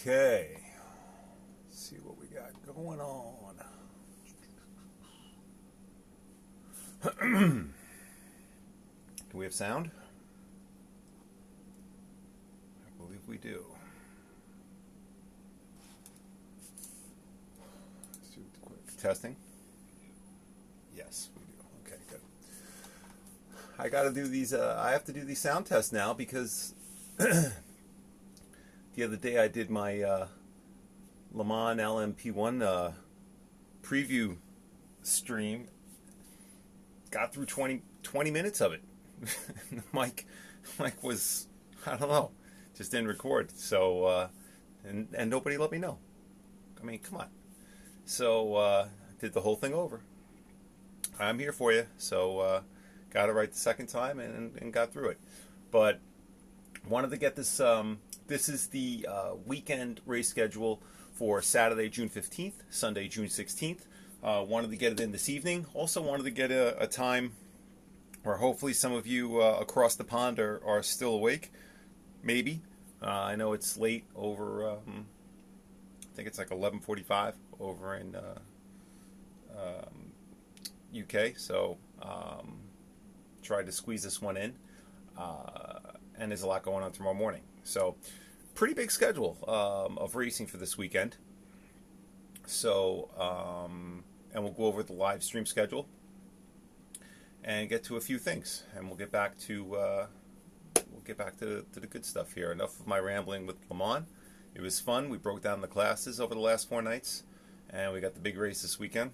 Okay, let's see what we got going on. Do we have sound? I believe we do. Let's do a quick testing. Yes, we do. Okay, good. I got to do these. I have to do these sound tests now because the other day I did my Le Mans LMP1 preview stream. Got through 20 minutes of it. Mike was, I don't know, just didn't record. So, and nobody let me know. I mean, come on. So, did the whole thing over. I'm here for you. So, got it right the second time and got through it. But wanted to get this. This is the weekend race schedule for Saturday, June 15th, Sunday, June 16th. Wanted to get it in this evening. Also wanted to get a time where hopefully some of you across the pond are still awake. Maybe. I know it's late over, I think it's like 11:45 over in UK. So tried to squeeze this one in. And there's a lot going on tomorrow morning. So pretty big schedule of racing for this weekend. So, and we'll go over the live stream schedule and get to a few things, and we'll get back to the good stuff here. Enough of my rambling with Le Mans. It was fun. We broke down the classes over the last 4 nights, and we got the big race this weekend.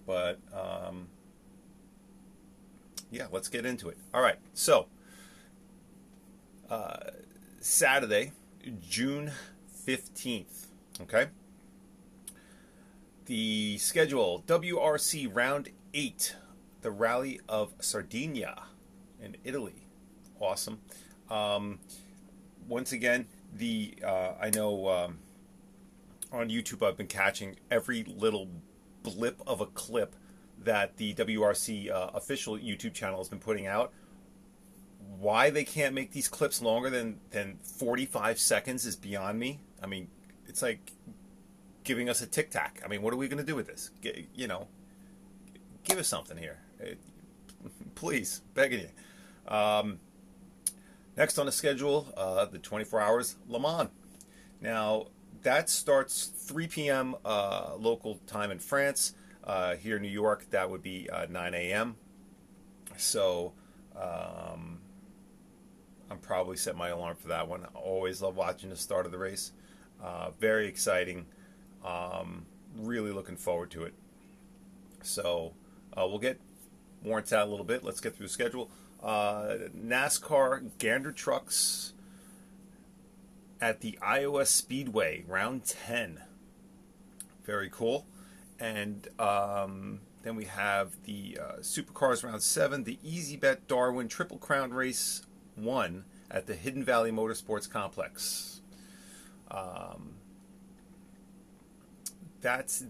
But yeah, let's get into it. All right, so Saturday, June 15th. Okay. The schedule, WRC Round 8, the Rally of Sardinia in Italy. Awesome. Once again, I know on YouTube I've been catching every little blip of a clip that the WRC official YouTube channel has been putting out. Why they can't make these clips longer than 45 seconds is beyond me. I mean, it's like giving us a tic tac. I mean, what are we going to do with this? Give us something here. Please, begging you. Next on the schedule, the 24 hours Le Mans. Now, that starts 3 p.m. Local time in France. Here in New York, that would be 9 a.m. So, I'm probably set my alarm for that one. I always love watching the start of the race. Very exciting. Really looking forward to it. So we'll get warrants out a little bit. Let's get through the schedule. NASCAR Gander Trucks at the Iowa Speedway, round 10. Very cool. And then we have the Supercars round 7, the Easy Bet Darwin Triple Crown Race 1 at the Hidden Valley Motorsports Complex. That's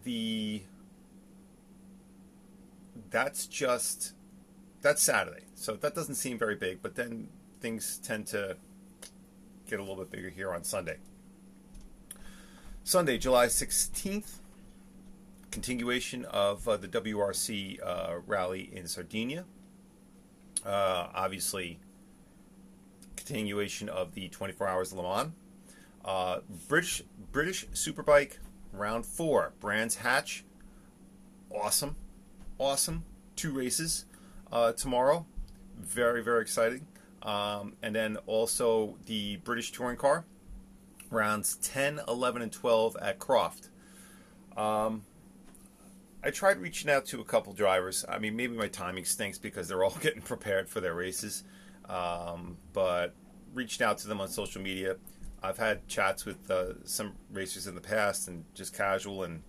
Saturday. So that doesn't seem very big, but then things tend to get a little bit bigger here on Sunday. Sunday, July 16th, continuation of the WRC rally in Sardinia. Obviously, continuation of the 24 Hours Le Mans. British Superbike round 4, Brands Hatch. Awesome. 2 races tomorrow. Very, very exciting. And then also the British Touring Car rounds 10, 11, and 12 at Croft. I tried reaching out to a couple drivers. I mean, maybe my timing stinks because they're all getting prepared for their races. But reached out to them on social media. I've had chats with some racers in the past and just casual, and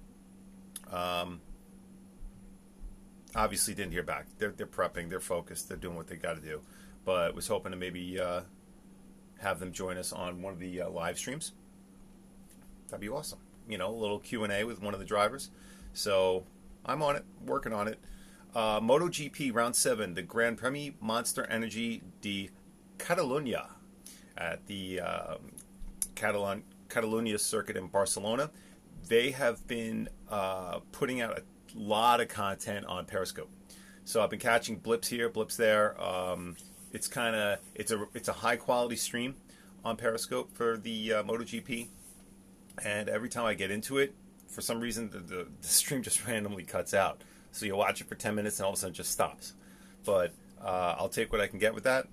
obviously didn't hear back. They're prepping, they're focused, they're doing what they got to do. But was hoping to maybe have them join us on one of the live streams. That'd be awesome. A little Q&A with one of the drivers. So I'm on it, working on it. MotoGP Round 7, the Grand Prix Monster Energy de Catalunya at the Catalunya circuit in Barcelona. They have been putting out a lot of content on Periscope. So I've been catching blips here, blips there. It's a high quality stream on Periscope for the MotoGP, and every time I get into it, for some reason the stream just randomly cuts out. So you watch it for 10 minutes and all of a sudden it just stops. But I'll take what I can get with that.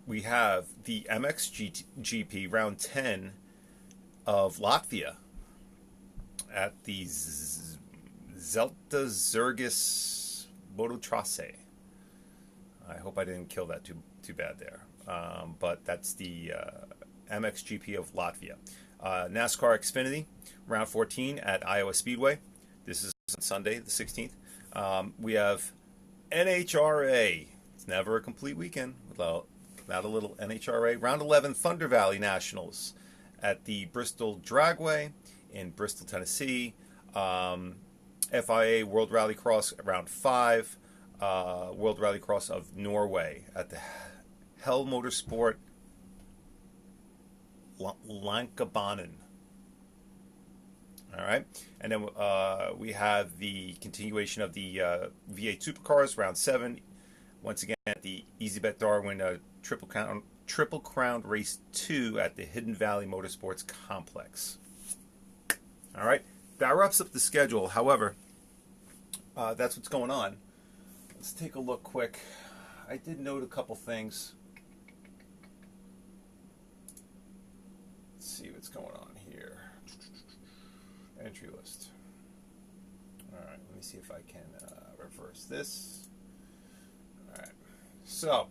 We have the MXGP round 10 of Latvia at the Zelta Zergis Mototrace. I hope I didn't kill that too bad there. But that's the MXGP of Latvia. NASCAR Xfinity, round 14 at Iowa Speedway. This is on Sunday, the 16th. We have NHRA. It's never a complete weekend without a little NHRA. Round 11 Thunder Valley Nationals at the Bristol Dragway in Bristol, Tennessee. FIA World Rallycross round 5. World Rallycross of Norway at the Hell Motorsport Lankabanen. All right, and then we have the continuation of the V8 Supercars round 7. Once again, the EasyBet Darwin Triple Crown Race 2 at the Hidden Valley Motorsports Complex. All right, that wraps up the schedule. However, that's what's going on. Let's take a look quick. I did note a couple things. Let's see what's going on here. Entry list. All right, let me see if I can reverse this. All right, so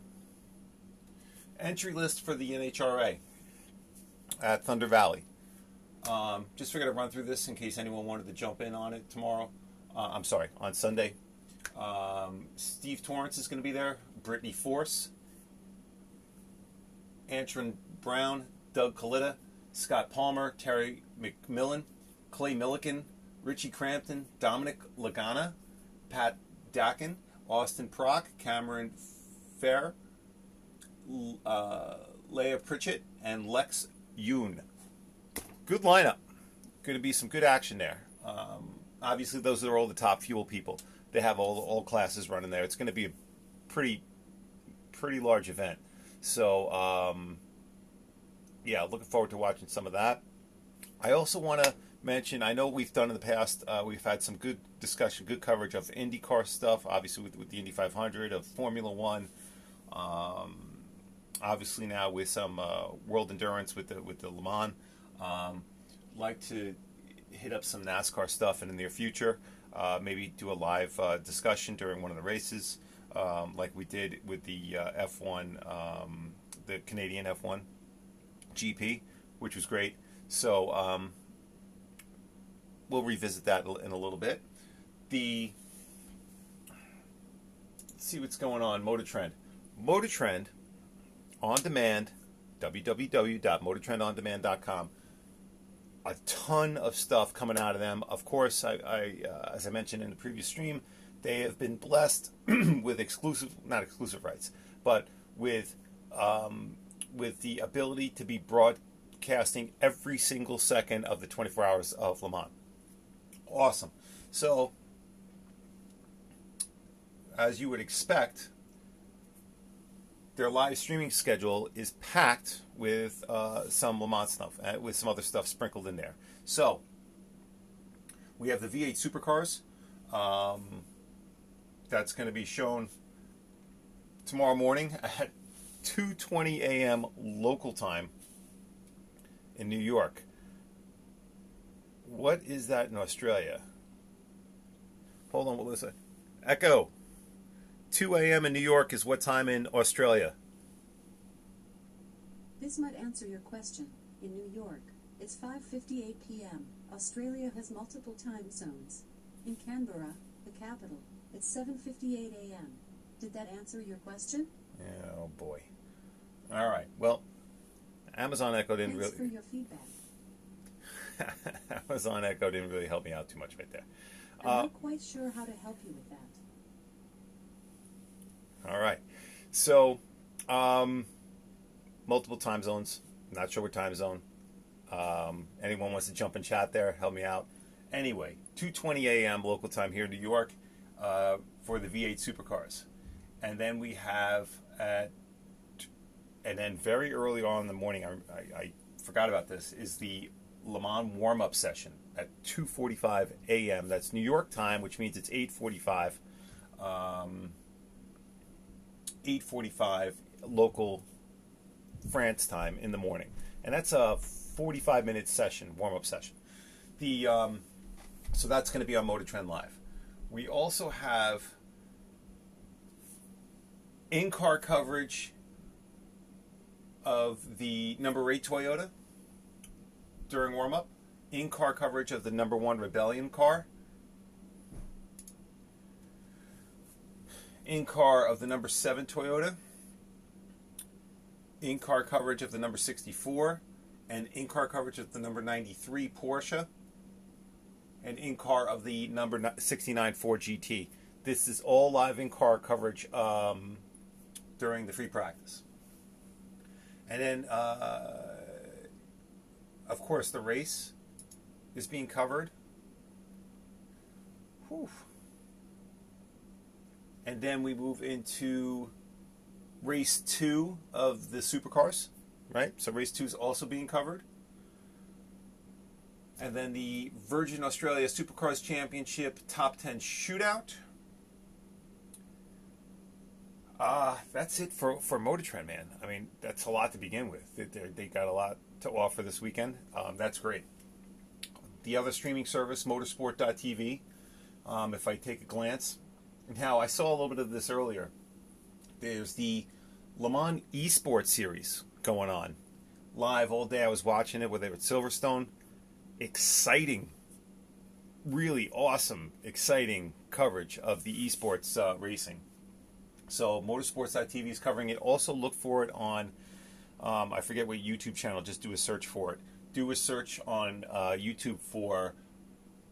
entry list for the NHRA at Thunder Valley. Just figured I'd run through this in case anyone wanted to jump in on it tomorrow. On Sunday. Steve Torrance is going to be there. Brittany Force, Antron Brown, Doug Coletta, Scott Palmer, Terry McMillan, Clay Milliken, Richie Crampton, Dominic Lagana, Pat Dakin, Austin Prock, Cameron Fair, Leah Pritchett, and Lex Yoon. Good lineup. Going to be some good action there. Obviously, those are all the top fuel people. They have all classes running there. It's going to be a pretty large event. So, yeah, looking forward to watching some of that. I also want to mention, I know we've done in the past, we've had some good discussion, good coverage of IndyCar stuff, obviously with the Indy 500, of Formula One, obviously now with some World Endurance with the Le Mans. Like to hit up some NASCAR stuff in the near future. Maybe do a live discussion during one of the races, like we did with the F1, the Canadian F1 GP, which was great. So we'll revisit that in a little bit. Let's see what's going on. Motortrend on demand, www.motortrendondemand.com. A ton of stuff coming out of them. Of course, as I mentioned in the previous stream, they have been blessed with not exclusive rights, but with the ability to be broadcasting every single second of the 24 hours of Le Mans. Awesome. So, as you would expect, their live streaming schedule is packed with some Le Mans stuff, with some other stuff sprinkled in there. So, we have the V8 Supercars. That's going to be shown tomorrow morning at 2:20 a.m. local time in New York. What is that in Australia? Hold on, Melissa. Echo. 2 a.m. in New York is what time in Australia? This might answer your question. In New York, it's 5:58 p.m. Australia has multiple time zones. In Canberra, the capital, it's 7:58 a.m. Did that answer your question? Oh, boy. All right. Well, Amazon Echo didn't Thanks really... for your feedback. Amazon Echo didn't really help me out too much right there. I'm not quite sure how to help you with that. All right. So, multiple time zones. Not sure what time zone. Anyone wants to jump and chat there, help me out. Anyway, 2:20 a.m. local time here in New York for the V8 supercars. And then we have and then very early on in the morning, I forgot about this, is the Le Mans warm-up session at 2:45 a.m. That's New York time, which means it's 8:45. 8:45 local France time in the morning. And that's a 45-minute session, warm-up session. So that's going to be on Motor Trend Live. We also have in-car coverage of the number 8 Toyota during warm-up, in-car coverage of the number 1 Rebellion car, in-car of the number 7 Toyota, in-car coverage of the number 64, and in-car coverage of the number 93 Porsche, and in-car of the number 69 Ford GT. This is all live in-car coverage during the free practice. And then, of course, the race is being covered. Whew. And then we move into race 2 of the supercars, right? So race 2 is also being covered. And then the Virgin Australia Supercars Championship Top 10 Shootout. That's it for Motor Trend, man. I mean, that's a lot to begin with. They got a lot to offer this weekend. That's great. The other streaming service, Motorsport.tv, if I take a glance. Now, I saw a little bit of this earlier. There's the Le Mans Esports Series going on. Live all day. I was watching it, where they were at Silverstone. Exciting, really awesome, exciting coverage of the esports racing. So Motorsports.tv is covering it. Also look for it on, I forget what YouTube channel, just do a search for it. Do a search on YouTube for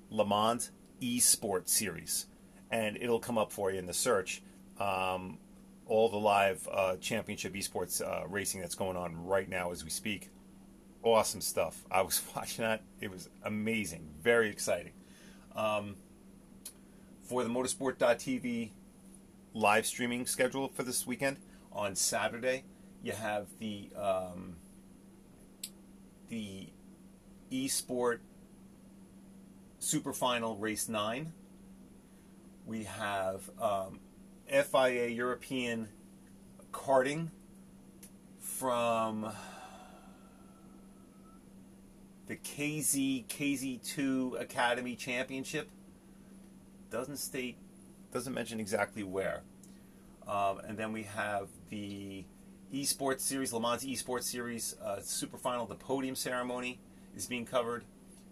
Le Mans Esports Series, and it'll come up for you in the search. All the live championship esports racing that's going on right now as we speak. Awesome stuff. I was watching that. It was amazing. Very exciting. For the Motorsport.tv live streaming schedule for this weekend, on Saturday, you have the eSport Super Final Race 9. We have FIA European karting from the KZ2 Academy Championship. Doesn't mention exactly where. And then we have the Esports Series, Le Mans Esports Series Super Final. The podium ceremony is being covered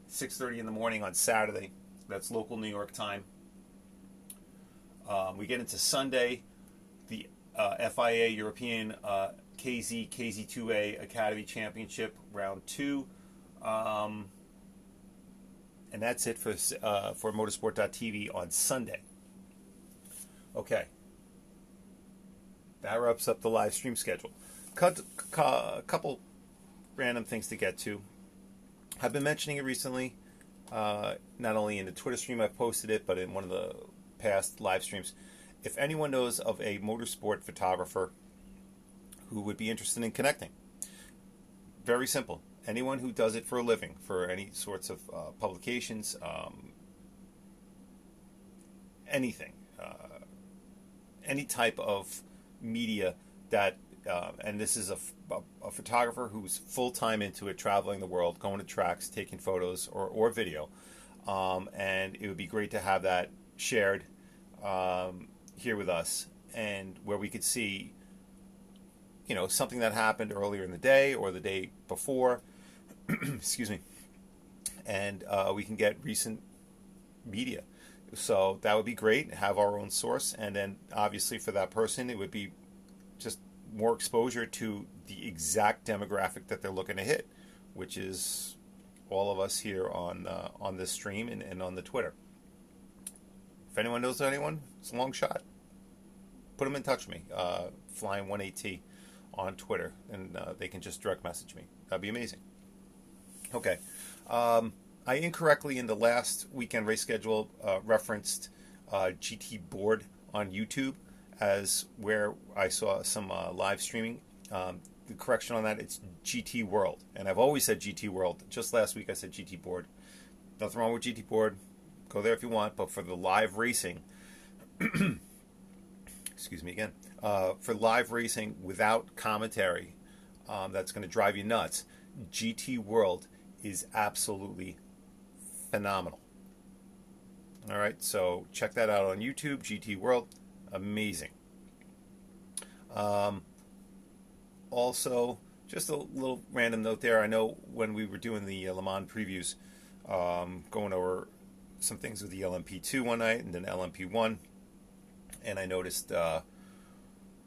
6:30 in the morning on Saturday. That's local New York time. We get into Sunday, the FIA European KZ2A Academy Championship Round 2. And that's it for Motorsport.tv on Sunday. Okay. That wraps up the live stream schedule. A couple random things to get to. I've been mentioning it recently, not only in the Twitter stream I've posted it, but in one of the past live streams. If anyone knows of a motorsport photographer who would be interested in connecting, very simple. Anyone who does it for a living, for any sorts of publications, anything, any type of media that, and this is a photographer who's full-time into it, traveling the world, going to tracks, taking photos or video, and it would be great to have that shared here with us, and where we could see, something that happened earlier in the day or the day before, excuse me, and we can get recent media. So that would be great, have our own source, and then obviously for that person it would be just more exposure to the exact demographic that they're looking to hit, which is all of us here on this stream and on the Twitter. If anyone knows anyone, it's a long shot. Put them in touch with me, Flyin18T on Twitter, and they can just direct message me. That'd be amazing. Okay. I incorrectly in the last weekend race schedule referenced GT Board on YouTube as where I saw some live streaming. The correction on that, it's GT World. And I've always said GT World. Just last week I said GT Board. Nothing wrong with GT Board. Go there if you want. But for the live racing, excuse me again, for live racing without commentary, that's going to drive you nuts, GT World is absolutely phenomenal. All right, so check that out on YouTube, GT World. Amazing. Also, just a little random note there. I know when we were doing the Le Mans previews, going over some things with the LMP2 one night and then LMP1, and I noticed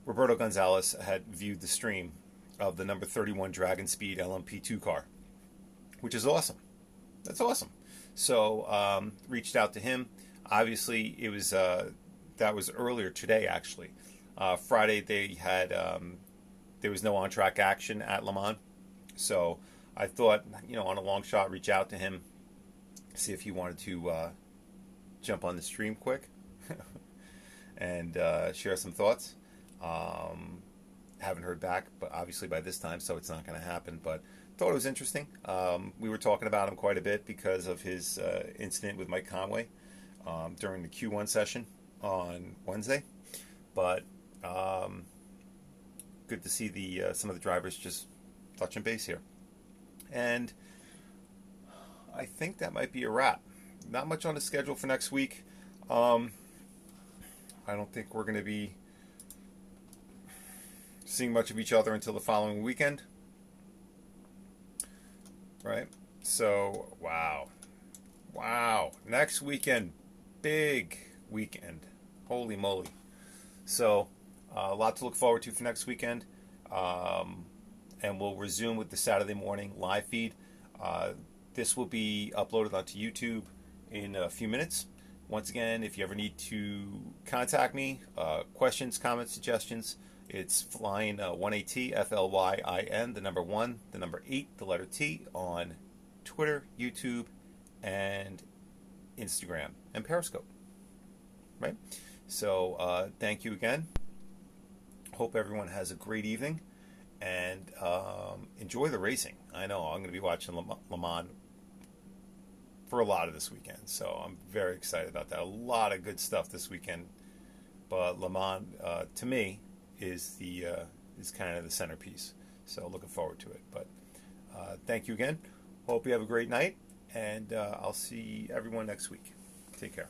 Roberto Gonzalez had viewed the stream of the number 31 Dragon Speed LMP2 car, which is awesome. That's awesome. So reached out to him. Obviously, it was that was earlier today. Actually, Friday they had there was no on-track action at Le Mans, so I thought, on a long shot, reach out to him, see if he wanted to jump on the stream quick and share some thoughts. Haven't heard back, but obviously by this time, so it's not going to happen. But thought it was interesting. We were talking about him quite a bit because of his incident with Mike Conway during the Q1 session on Wednesday. But good to see the some of the drivers just touching base here. And I think that might be a wrap. Not much on the schedule for next week. I don't think we're going to be seeing much of each other until the following weekend. Right? So, wow. Next weekend, big weekend. Holy moly. So, a lot to look forward to for next weekend. And we'll resume with the Saturday morning live feed. This will be uploaded onto YouTube in a few minutes. Once again, if you ever need to contact me, questions, comments, suggestions, it's Flyin18T, Flyin, the number 1, the number 8, the letter T, on Twitter, YouTube, and Instagram, and Periscope. Right? So, thank you again. Hope everyone has a great evening, and enjoy the racing. I know I'm going to be watching Le Mans for a lot of this weekend, so I'm very excited about that. A lot of good stuff this weekend, but Le Mans, to me, is kind of the centerpiece. So looking forward to it. But thank you again. Hope you have a great night, and I'll see everyone next week. Take care.